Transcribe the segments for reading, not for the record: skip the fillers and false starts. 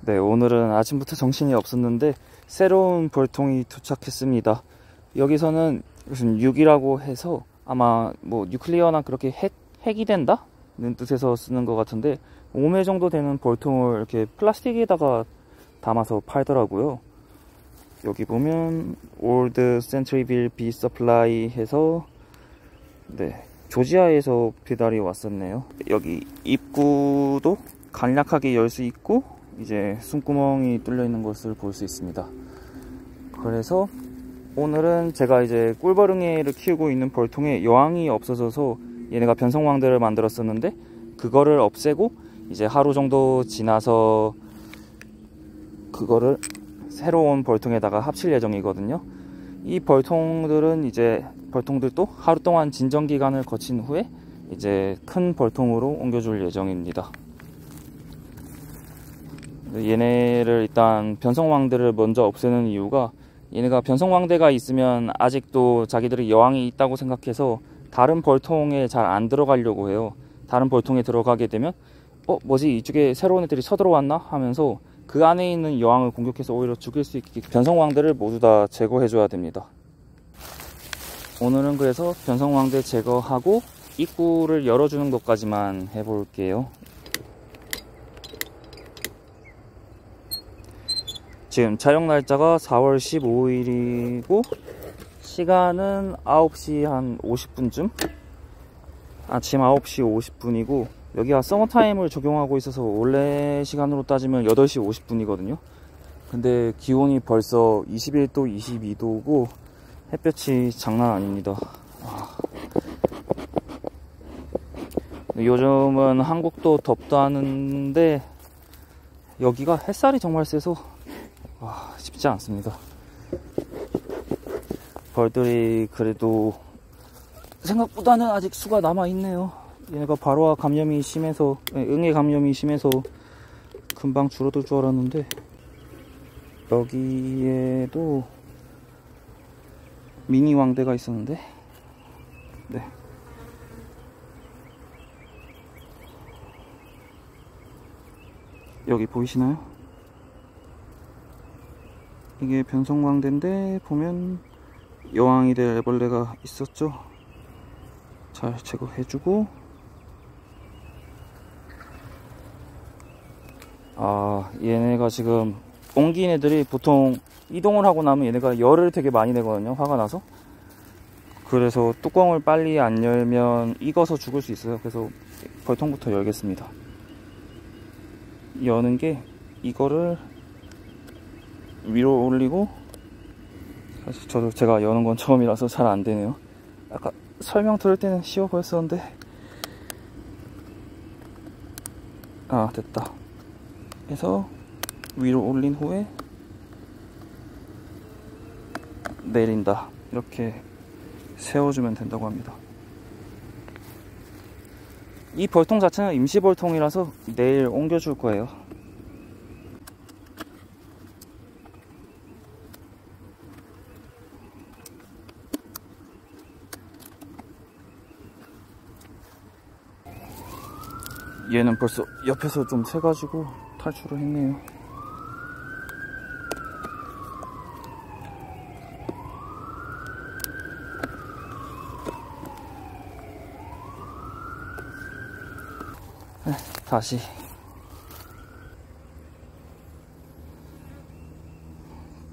네, 오늘은 아침부터 정신이 없었는데 새로운 벌통이 도착했습니다. 여기서는 무슨 6이라고 해서 아마 뭐 뉴클리어나 그렇게 핵이 된다는 뜻에서 쓰는 것 같은데 5매 정도 되는 벌통을 이렇게 플라스틱에다가 담아서 팔더라고요. 여기 보면 올드 센트리빌 비 서플라이 해서 네, 조지아에서 배달이 왔었네요. 여기 입구도 간략하게 열 수 있고 이제 숨구멍이 뚫려 있는 것을 볼 수 있습니다. 그래서 오늘은 제가 이제 꿀벌응애를 키우고 있는 벌통에 여왕이 없어져서 얘네가 변성왕대를 만들었었는데 그거를 없애고 이제 하루 정도 지나서 그거를 새로운 벌통에다가 합칠 예정이거든요. 이 벌통들도 하루 동안 진정 기간을 거친 후에 이제 큰 벌통으로 옮겨줄 예정입니다. 얘네를 일단 변성왕대를 먼저 없애는 이유가 얘네가 변성왕대가 있으면 아직도 자기들이 여왕이 있다고 생각해서 다른 벌통에 잘 안 들어가려고 해요. 다른 벌통에 들어가게 되면 뭐지 이쪽에 새로운 애들이 쳐들어왔나 하면서 그 안에 있는 여왕을 공격해서 오히려 죽일 수 있게 변성왕대를 모두 다 제거해 줘야 됩니다. 오늘은 그래서 변성왕대 제거하고 입구를 열어주는 것까지만 해볼게요. 지금 촬영 날짜가 4월 15일이고 시간은 9시 한 50분쯤? 아침 9시 50분이고 여기가 서머타임을 적용하고 있어서 원래 시간으로 따지면 8시 50분이거든요. 근데 기온이 벌써 21도, 22도고 햇볕이 장난 아닙니다. 요즘은 한국도 덥다는데 여기가 햇살이 정말 세서 쉽지 않습니다. 벌들이 그래도 생각보다는 아직 수가 남아있네요. 얘네가 발화 감염이 심해서 응애 감염이 심해서 금방 줄어들 줄 알았는데 여기에도 미니 왕대가 있었는데 네. 여기 보이시나요? 이게 변성왕대인데 보면 여왕이 될 애벌레가 있었죠. 잘 제거해주고 얘네가 지금 옮긴 애들이 보통 이동을 하고 나면 얘네가 열을 되게 많이 내거든요. 화가 나서. 그래서 뚜껑을 빨리 안 열면 익어서 죽을 수 있어요. 그래서 벌통부터 열겠습니다. 여는 게 이거를 위로 올리고 사실 저도 제가 여는 건 처음이라서 잘 안 되네요. 아까 설명 들을 때는 쉬워 보였었는데 됐다. 해서 위로 올린 후에 내린다. 이렇게 세워주면 된다고 합니다. 이 벌통 자체는 임시 벌통이라서 내일 옮겨줄 거예요. 얘는 벌써 옆에서 좀 새가지고 탈출을 했네요. 다시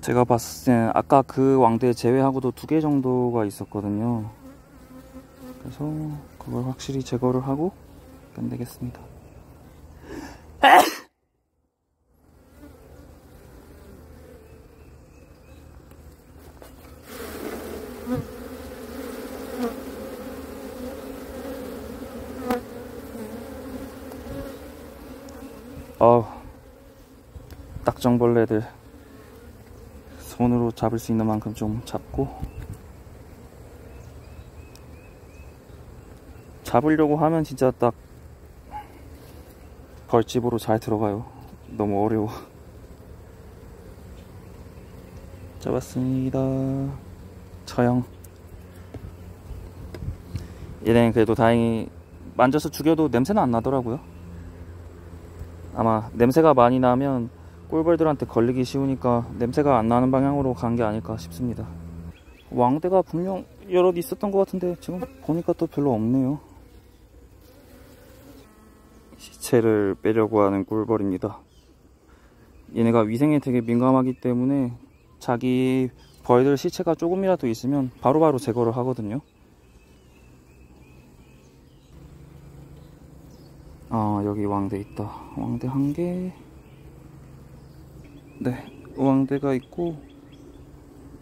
제가 봤을 때는 아까 그 왕대 제외하고도 2개 정도가 있었거든요. 그래서 그걸 확실히 제거를 하고 끝내겠습니다. 딱정벌레들 손으로 잡을 수 있는 만큼 좀 잡고 잡으려고 하면 진짜 딱 벌집으로 잘 들어가요. 너무 어려워. 잡았습니다. 처형. 얘는 그래도 다행히 만져서 죽여도 냄새는 안 나더라고요. 아마 냄새가 많이 나면 꿀벌들한테 걸리기 쉬우니까 냄새가 안 나는 방향으로 간 게 아닐까 싶습니다. 왕대가 분명 여럿 있었던 것 같은데 지금 보니까 또 별로 없네요. 시체를 빼려고 하는 꿀벌입니다. 얘네가 위생에 되게 민감하기 때문에 자기 벌들 시체가 조금이라도 있으면 바로바로 제거를 하거든요. 아, 여기 왕대 있다. 왕대 한 개. 네, 왕대가 있고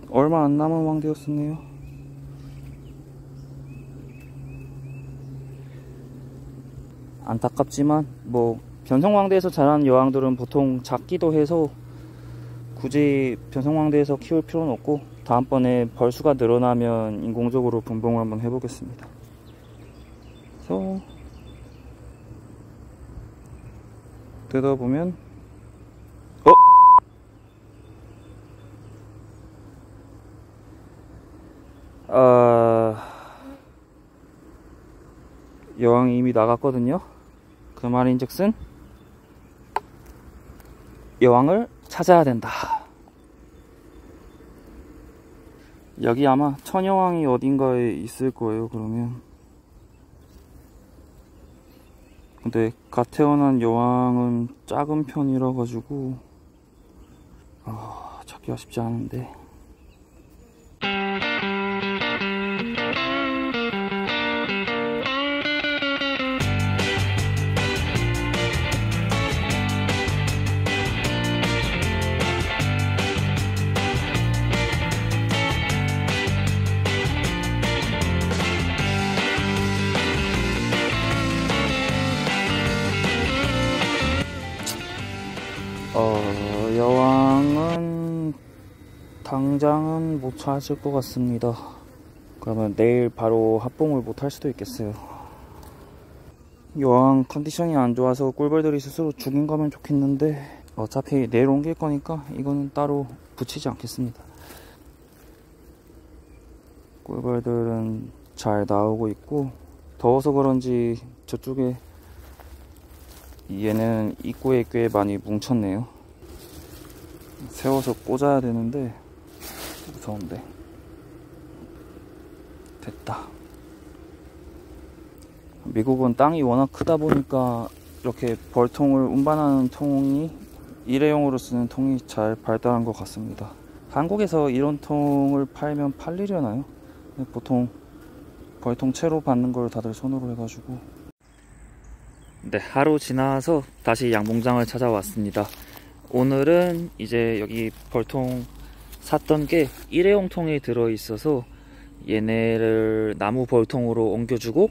얼마 안 남은 왕대였었네요. 안타깝지만 뭐 변성왕대에서 자란 여왕들은 보통 작기도 해서 굳이 변성왕대에서 키울 필요는 없고 다음번에 벌수가 늘어나면 인공적으로 분봉을 한번 해보겠습니다. 그래서 되다 보면 여왕이 이미 나갔거든요. 그 말인즉슨 여왕을 찾아야 된다. 여기 아마 천여왕이 어딘가에 있을 거예요. 그러면 근데 갓 태어난 여왕은 작은 편이라 가지고 찾기가 쉽지 않은데. 여왕은 당장은 못 찾을 것 같습니다. 그러면 내일 바로 합봉을 못 할 수도 있겠어요. 여왕 컨디션이 안 좋아서 꿀벌들이 스스로 죽인 거면 좋겠는데 어차피 내일 옮길 거니까 이거는 따로 붙이지 않겠습니다. 꿀벌들은 잘 나오고 있고 더워서 그런지 저쪽에 얘는 입구에 꽤 많이 뭉쳤네요. 세워서 꽂아야 되는데 무서운데. 됐다. 미국은 땅이 워낙 크다 보니까 이렇게 벌통을 운반하는 통이 일회용으로 쓰는 통이 잘 발달한 것 같습니다. 한국에서 이런 통을 팔면 팔리려나요? 보통 벌통 채로 받는 걸 다들 손으로 해가지고. 네, 하루 지나서 다시 양봉장을 찾아왔습니다. 오늘은 이제 여기 벌통 샀던 게 일회용 통에 들어있어서 얘네를 나무 벌통으로 옮겨주고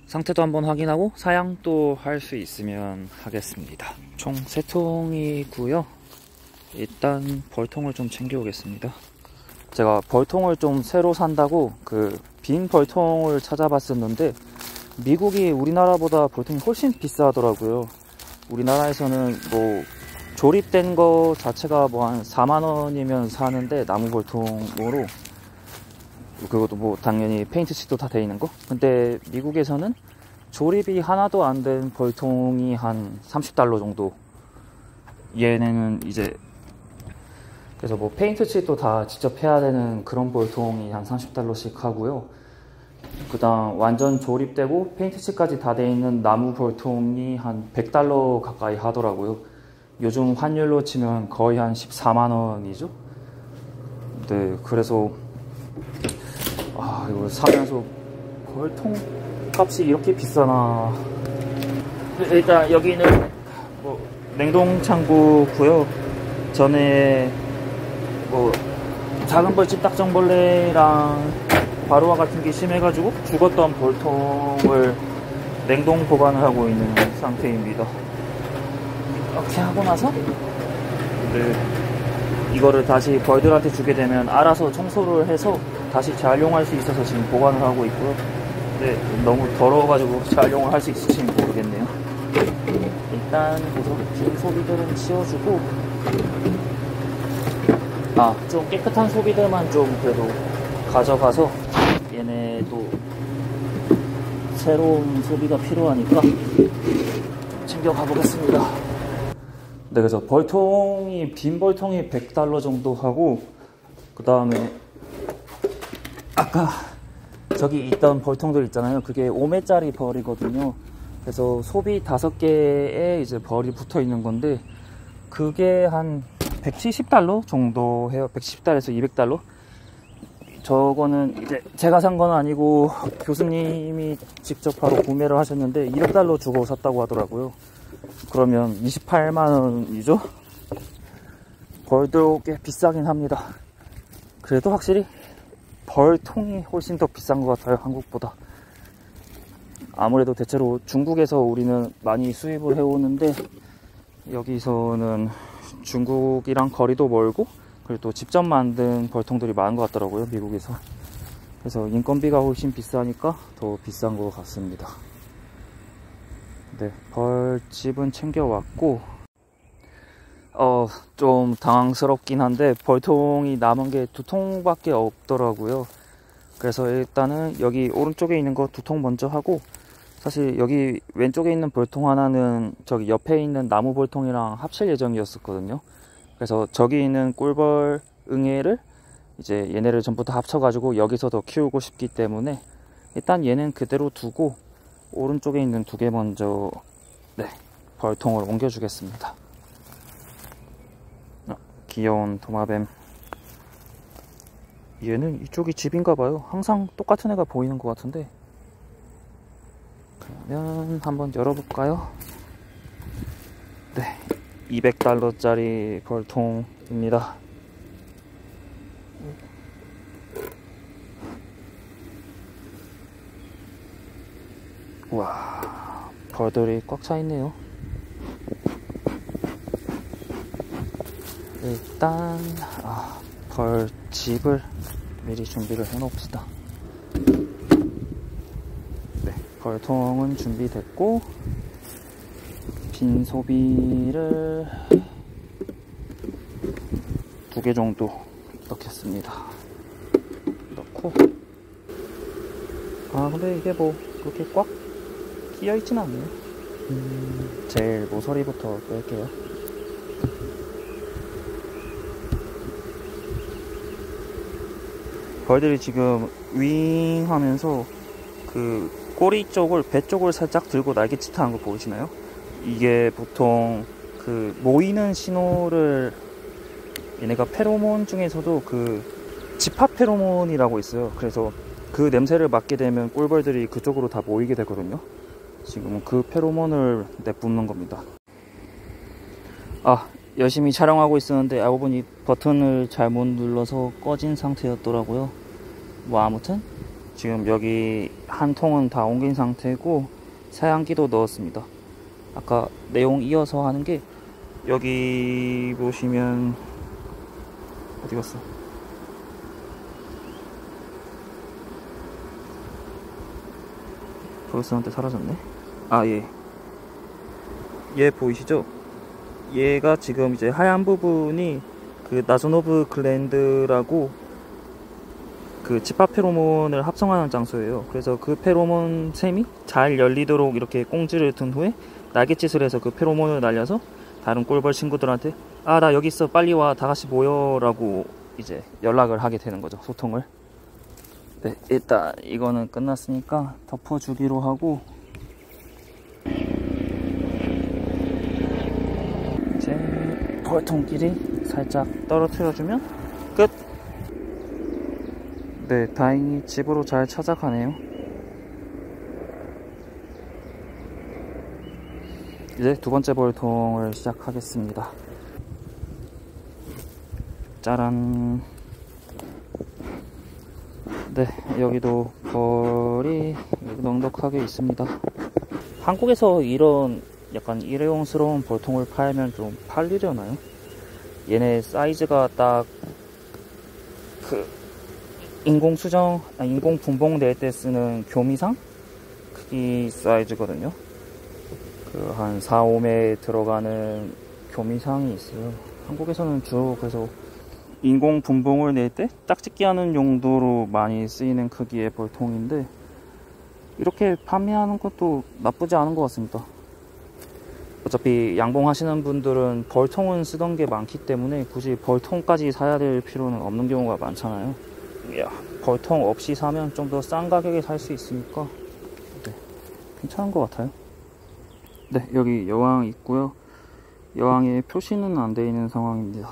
상태도 한번 확인하고 사양도 할 수 있으면 하겠습니다. 총 3통이고요. 일단 벌통을 좀 챙겨 오겠습니다. 제가 벌통을 좀 새로 산다고 그 빈 벌통을 찾아봤었는데 미국이 우리나라보다 벌통이 훨씬 비싸더라고요. 우리나라에서는 뭐 조립된 거 자체가 뭐 한 4만원이면 사는데 나무 벌통으로, 그것도 뭐 당연히 페인트 칠도 다 돼 있는 거. 근데 미국에서는 조립이 하나도 안 된 벌통이 한 30달러 정도. 얘네는 이제 그래서 뭐 페인트 칠도 다 직접 해야 되는 그런 벌통이 한 30달러씩 하고요. 그 다음 완전 조립되고 페인트 칠까지 다 돼 있는 나무 벌통이 한 100달러 가까이 하더라고요. 요즘 환율로 치면 거의 한 14만원이죠. 네, 그래서 이걸 사면서 벌통 값이 이렇게 비싸나. 일단 여기는 뭐 냉동 창고고요. 전에 뭐 작은 벌집 딱정벌레랑 바로와 같은 게 심해가지고 죽었던 벌통을 냉동 보관을 하고 있는 상태입니다. 이렇게 하고 나서 이거를 다시 벌들한테 주게 되면 알아서 청소를 해서 다시 재활용할 수 있어서 지금 보관을 하고 있고요. 근데 너무 더러워가지고 재활용을 할 수 있을지 모르겠네요. 일단 그래서 빈 소비들은 치워주고 좀 깨끗한 소비들만 좀 그래도 가져가서 얘네도 새로운 소비가 필요하니까 챙겨가 보겠습니다. 네, 그래서 벌통이, 빈 벌통이 $100 정도 하고, 그 다음에 아까 저기 있던 벌통들 있잖아요. 그게 5매짜리 벌이거든요. 그래서 소비 5개에 이제 벌이 붙어 있는 건데, 그게 한 $170 정도 해요. $110에서 $200. 저거는 이제 제가 산 건 아니고 교수님이 직접 바로 구매를 하셨는데 $200 주고 샀다고 하더라고요. 그러면 28만원이죠? 벌도 꽤 비싸긴 합니다. 그래도 확실히 벌통이 훨씬 더 비싼 것 같아요, 한국보다. 아무래도 대체로 중국에서 우리는 많이 수입을 해오는데, 여기서는 중국이랑 거리도 멀고, 그리고 또 직접 만든 벌통들이 많은 것 같더라고요, 미국에서. 그래서 인건비가 훨씬 비싸니까 더 비싼 것 같습니다. 네, 벌집은 챙겨왔고, 좀 당황스럽긴 한데 벌통이 남은 게 2통밖에 없더라고요. 그래서 일단은 여기 오른쪽에 있는 거 2통 먼저 하고, 사실 여기 왼쪽에 있는 벌통 하나는 저기 옆에 있는 나무 벌통이랑 합칠 예정이었었거든요. 그래서 저기 있는 꿀벌 응애를 이제 얘네를 전부 다 합쳐가지고 여기서 더 키우고 싶기 때문에 일단 얘는 그대로 두고 오른쪽에 있는 2개 먼저, 네, 벌통을 옮겨주겠습니다. 귀여운 도마뱀. 얘는 이쪽이 집인가봐요. 항상 똑같은 애가 보이는 것 같은데. 그러면 한번 열어볼까요? 네, $200짜리 벌통입니다. 우와, 벌들이 꽉 차 있네요. 일단 벌집을 미리 준비를 해 놓읍시다. 네, 벌통은 준비됐고, 빈 소비를 2개 정도 넣겠습니다. 넣고, 근데 이게 뭐 그렇게 꽉 끼어 있진 않네요. 제일 모서리부터 뺄게요. 벌들이 지금 윙 하면서 그 꼬리 쪽을, 배 쪽을 살짝 들고 날개짓 하는 거 보이시나요? 이게 보통 그 모이는 신호를, 얘네가 페로몬 중에서도 그 집합 페로몬이라고 있어요. 그래서 그 냄새를 맡게 되면 꿀벌들이 그쪽으로 다 모이게 되거든요. 지금 그 페로몬을 내뿜는 겁니다. 열심히 촬영하고 있었는데 알고 보니 버튼을 잘못 눌러서 꺼진 상태였더라고요. 뭐 아무튼 지금 여기 한 통은 다 옮긴 상태고 사양기도 넣었습니다. 아까 내용 이어서 하는 게, 여기 보시면, 어디 갔어? 보였었는데 사라졌네. 얘 보이시죠? 얘가 지금 이제 하얀 부분이 그 나즈노브 글랜드라고 그 집합 페로몬을 합성하는 장소예요. 그래서 그 페로몬 샘이 잘 열리도록 이렇게 꽁지를 든 후에 날갯짓을 해서 그 페로몬을 날려서 다른 꿀벌 친구들한테 나 여기 있어, 빨리 와, 다 같이 모여 라고 이제 연락을 하게 되는 거죠, 소통을. 네, 일단 이거는 끝났으니까 덮어주기로 하고, 이제 벌통끼리 살짝 떨어뜨려주면 끝! 네, 다행히 집으로 잘 찾아가네요. 이제 2번째 벌통을 시작하겠습니다. 짜란. 네, 여기도 벌이 넉넉하게 있습니다. 한국에서 이런 약간 일회용스러운 벌통을 팔면 좀 팔리려나요? 얘네 사이즈가 딱 그 인공 분봉 낼 때 쓰는 교미상 크기 사이즈거든요. 그 한 4, 5매 들어가는 교미상이 있어요. 한국에서는 주로 그래서 인공 분봉을 낼 때 짝짓기 하는 용도로 많이 쓰이는 크기의 벌통인데, 이렇게 판매하는 것도 나쁘지 않은 것 같습니다. 어차피 양봉하시는 분들은 벌통은 쓰던 게 많기 때문에 굳이 벌통까지 사야 될 필요는 없는 경우가 많잖아요. 이야, 벌통 없이 사면 좀 더 싼 가격에 살 수 있으니까 네, 괜찮은 것 같아요. 네, 여기 여왕 있고요. 여왕의 표시는 안 되어 있는 상황입니다.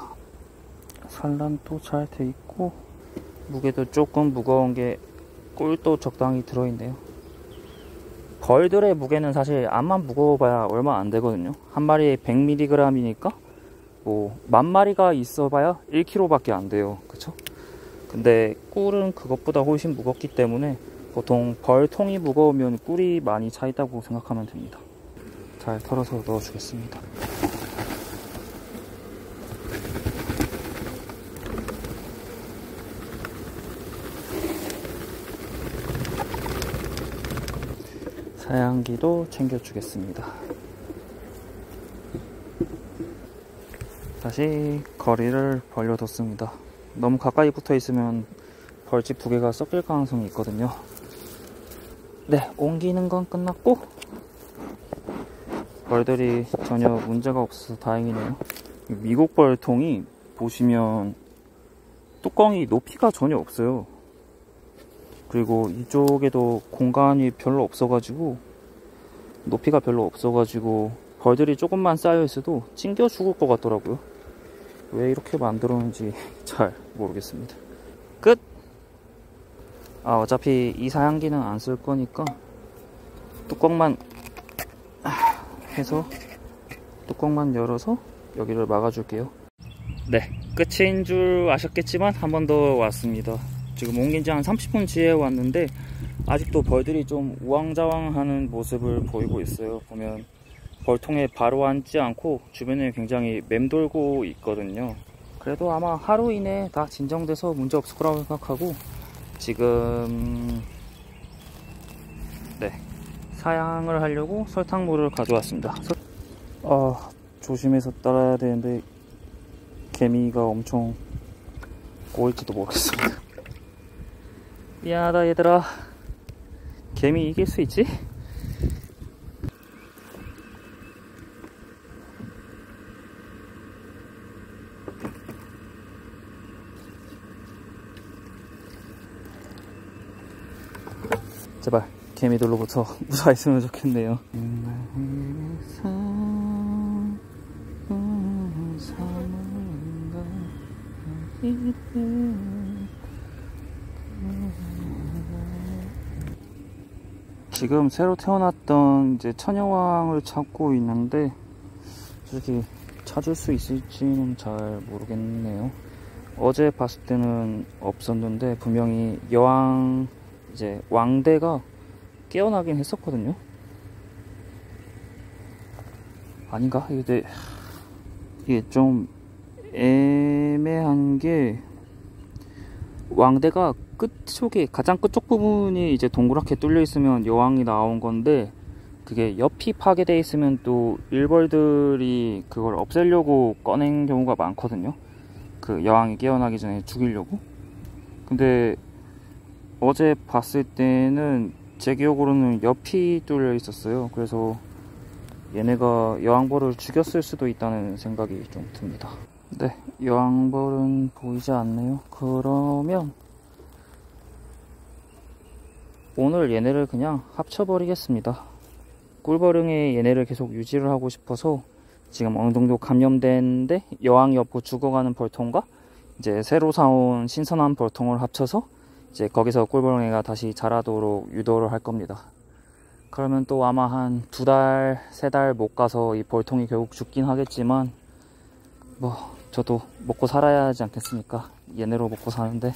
산란도 잘 돼 있고 무게도 조금 무거운 게 꿀도 적당히 들어있네요. 벌들의 무게는 사실 암만 무거워봐야 얼마 안 되거든요. 한 마리에 100mg이니까 뭐 10,000마리가 있어봐야 1kg 밖에 안 돼요. 그쵸? 근데 꿀은 그것보다 훨씬 무겁기 때문에 보통 벌통이 무거우면 꿀이 많이 차있다고 생각하면 됩니다. 잘 털어서 넣어주겠습니다. 사양기도 챙겨주겠습니다. 다시 거리를 벌려뒀습니다. 너무 가까이 붙어 있으면 벌집 두 개가 섞일 가능성이 있거든요. 네, 옮기는 건 끝났고 벌들이 전혀 문제가 없어서 다행이네요. 미국 벌통이 보시면 뚜껑이 높이가 전혀 없어요. 그리고 이쪽에도 공간이 별로 없어가지고 높이가 별로 없어가지고 벌들이 조금만 쌓여 있어도 찡겨 죽을 것 같더라고요. 왜 이렇게 만들었는지 잘 모르겠습니다. 끝! 어차피 이 사양기는 안 쓸 거니까 뚜껑만 해서 뚜껑만 열어서 여기를 막아줄게요. 네, 끝인 줄 아셨겠지만 한 번 더 왔습니다. 지금 옮긴 지 한 30분 뒤에 왔는데 아직도 벌들이 좀 우왕좌왕하는 모습을 보이고 있어요. 보면 벌통에 바로 앉지 않고 주변에 굉장히 맴돌고 있거든요. 그래도 아마 하루 이내에 다 진정돼서 문제 없을 거라고 생각하고 지금 네, 사양을 하려고 설탕물을 가져왔습니다. 조심해서 따라야 되는데 개미가 엄청 꼬일지도 모르겠습니다. 미안하다 얘들아. 개미 이길 수 있지? 제발 개미들로부터 무사했으면 좋겠네요. 지금 새로 태어났던 이제 처녀왕을 찾고 있는데 솔직히 찾을 수 있을지는 잘 모르겠네요. 어제 봤을 때는 없었는데 분명히 여왕 이제 왕대가 깨어나긴 했었거든요. 아닌가? 이게 좀 애매한 게 왕대가 끝쪽에 가장 끝쪽 부분이 이제 동그랗게 뚫려 있으면 여왕이 나온 건데 그게 옆이 파괴되어 있으면 또 일벌들이 그걸 없애려고 꺼낸 경우가 많거든요. 그 여왕이 깨어나기 전에 죽이려고. 근데 어제 봤을 때는 제 기억으로는 옆이 뚫려 있었어요. 그래서 얘네가 여왕벌을 죽였을 수도 있다는 생각이 좀 듭니다. 네, 여왕벌은 보이지 않네요. 그러면 오늘 얘네를 그냥 합쳐버리겠습니다. 꿀벌응에 얘네를 계속 유지를 하고 싶어서 지금 어느 정도 감염된데 여왕이 없고 죽어가는 벌통과 이제 새로 사온 신선한 벌통을 합쳐서 이제 거기서 꿀벌응애가 다시 자라도록 유도를 할 겁니다. 그러면 또 아마 한 2달, 3달 못 가서 이 벌통이 결국 죽긴 하겠지만 뭐 저도 먹고 살아야 하지 않겠습니까? 얘네로 먹고 사는데.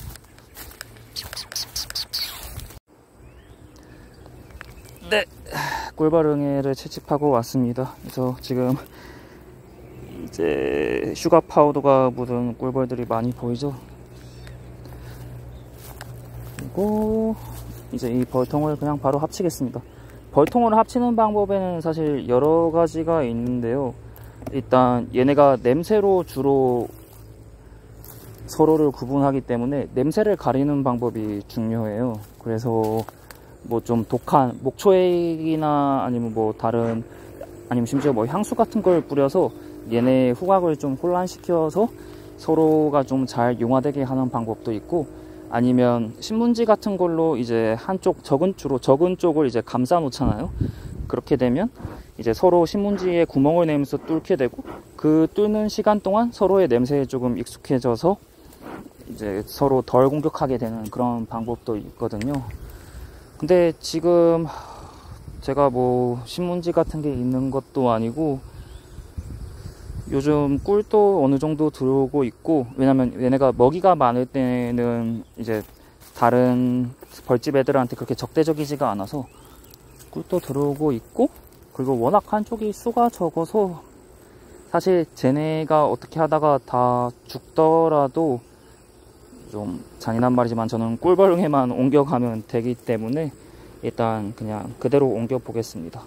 네, 꿀벌응애를 채집하고 왔습니다. 그래서 지금 이제 슈가 파우더가 묻은 꿀벌들이 많이 보이죠? 그리고 이제 이 벌통을 그냥 바로 합치겠습니다. 벌통을 합치는 방법에는 사실 여러 가지가 있는데요. 일단 얘네가 냄새로 주로 서로를 구분하기 때문에 냄새를 가리는 방법이 중요해요. 그래서 뭐 좀 독한 목초액이나 아니면 뭐 다른 아니면 심지어 뭐 향수 같은 걸 뿌려서 얘네 후각을 좀 혼란시켜서 서로가 좀 잘 융화되게 하는 방법도 있고, 아니면 신문지 같은 걸로 이제 한쪽 적은 쪽을 이제 감싸 놓잖아요. 그렇게 되면 이제 서로 신문지에 구멍을 내면서 뚫게 되고, 그 뚫는 시간 동안 서로의 냄새에 조금 익숙해져서 이제 서로 덜 공격하게 되는 그런 방법도 있거든요. 근데 지금 제가 뭐 신문지 같은 게 있는 것도 아니고, 요즘 꿀도 어느 정도 들어오고 있고, 왜냐면 얘네가 먹이가 많을 때는 이제 다른 벌집 애들한테 그렇게 적대적이지가 않아서 꿀도 들어오고 있고, 그리고 워낙 한쪽이 수가 적어서 사실 쟤네가 어떻게 하다가 다 죽더라도 좀 잔인한 말이지만 저는 꿀벌응에만 옮겨가면 되기 때문에 일단 그냥 그대로 옮겨 보겠습니다.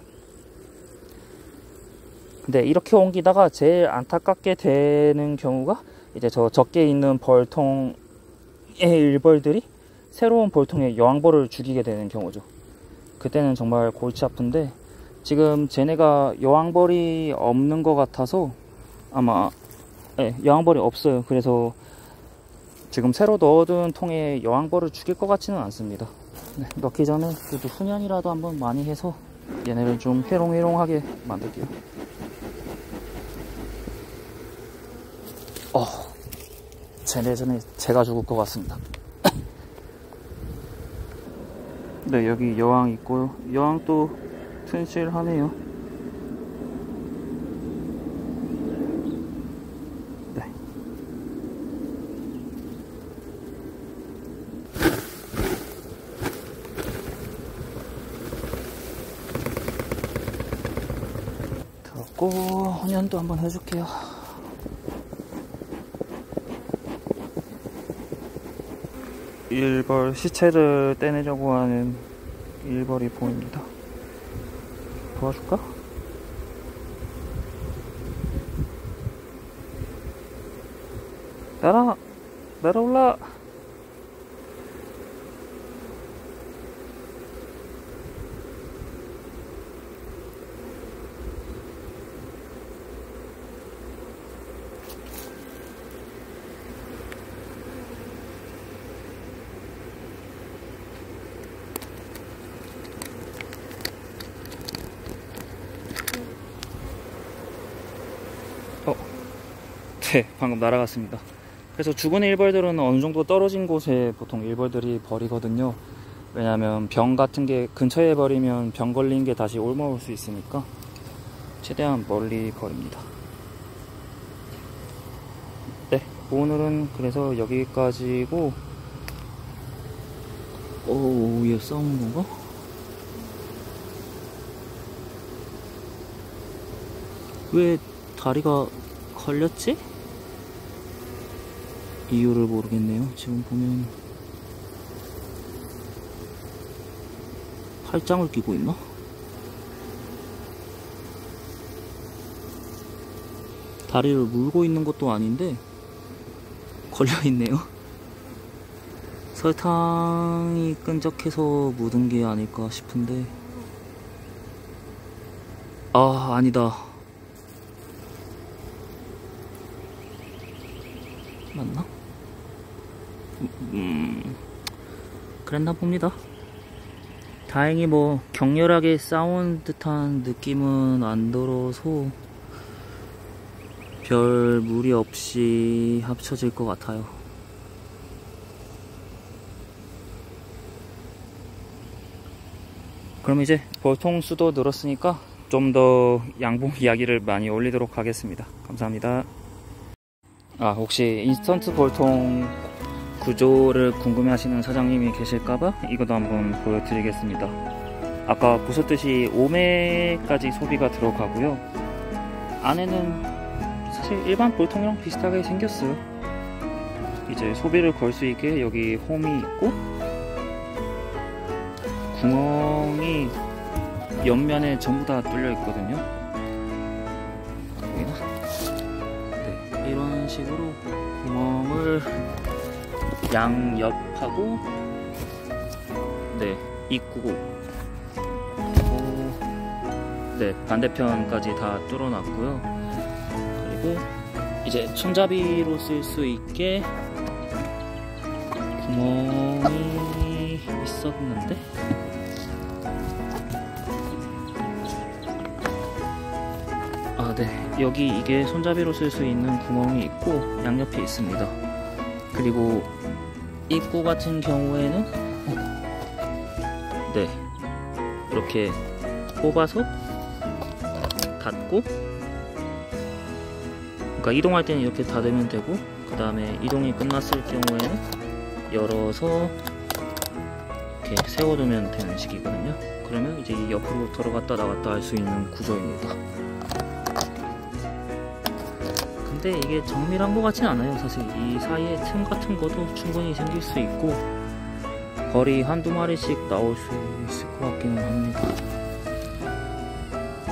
근데 이렇게 옮기다가 제일 안타깝게 되는 경우가 이제 저 적게 있는 벌통의 일벌들이 새로운 벌통의 여왕벌을 죽이게 되는 경우죠. 그때는 정말 골치 아픈데, 지금 쟤네가 여왕벌이 없는 것 같아서 아마 여왕벌이 없어요. 그래서 지금 새로 넣어둔 통에 여왕벌을 죽일 것 같지는 않습니다. 넣기 전에 그래도 훈연이라도 한번 많이 해서 얘네를 좀 회롱회롱하게 만들게요. 쟤네 전에 제가 죽을 것 같습니다. 네, 여기 여왕 있고요. 여왕 또 튼실하네요. 네. 들었고, 헌연도 한번 해줄게요. 일벌 시체를 떼내려고 하는 일벌이 보입니다. 도와줄까? 날아올라! 네, 방금 날아갔습니다. 그래서 죽은 일벌들은 어느 정도 떨어진 곳에 보통 일벌들이 버리거든요. 왜냐면 병 같은 게 근처에 버리면 병 걸린 게 다시 옮아올 수 있으니까 최대한 멀리 버립니다. 네, 오늘은 그래서 여기까지고. 얘 싸우는 건가? 왜 다리가 걸렸지? 이유를 모르겠네요. 지금 보면 팔짱을 끼고 있나? 다리를 물고 있는 것도 아닌데 걸려있네요. 설탕이 끈적해서 묻은 게 아닐까 싶은데, 아니다. 맞나? 그랬나 봅니다. 다행히 뭐 격렬하게 싸운 듯한 느낌은 안 들어서 별 무리 없이 합쳐질 것 같아요. 그럼 이제 벌통 수도 늘었으니까 좀 더 양봉 이야기를 많이 올리도록 하겠습니다. 감사합니다. 혹시 인스턴트 벌통 구조를 궁금해 하시는 사장님이 계실까봐 이것도 한번 보여드리겠습니다. 아까 보셨듯이 5매까지 소비가 들어가고요. 안에는 사실 일반 벌통이랑 비슷하게 생겼어요. 이제 소비를 걸 수 있게 여기 홈이 있고, 구멍이 옆면에 전부 다 뚫려 있거든요. 네, 이런 식으로 구멍을 양옆하고, 네, 입구고 네, 반대편까지 다 뚫어놨고요. 그리고 이제 손잡이로 쓸 수 있게 구멍이 있었는데 네, 여기 이게 손잡이로 쓸 수 있는 구멍이 있고 양옆에 있습니다. 그리고 입구 같은 경우에는 네, 이렇게 뽑아서 닫고, 그러니까 이동할 때는 이렇게 닫으면 되고, 그 다음에 이동이 끝났을 경우에는 열어서 이렇게 세워두면 되는 식이거든요. 그러면 이제 옆으로 들어갔다 나갔다 할 수 있는 구조입니다. 근데 이게 정밀한 것 같진 않아요. 사실 이 사이에 틈 같은 것도 충분히 생길 수 있고 벌이 한두 마리씩 나올 수 있을 것 같기는 합니다.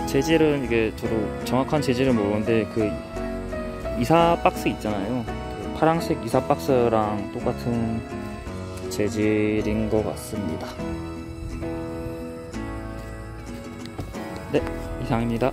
재질은 이게 저도 정확한 재질은 모르는데 그 이사 박스 있잖아요. 그 파란색 이사 박스랑 똑같은 재질인 것 같습니다. 네, 이상입니다.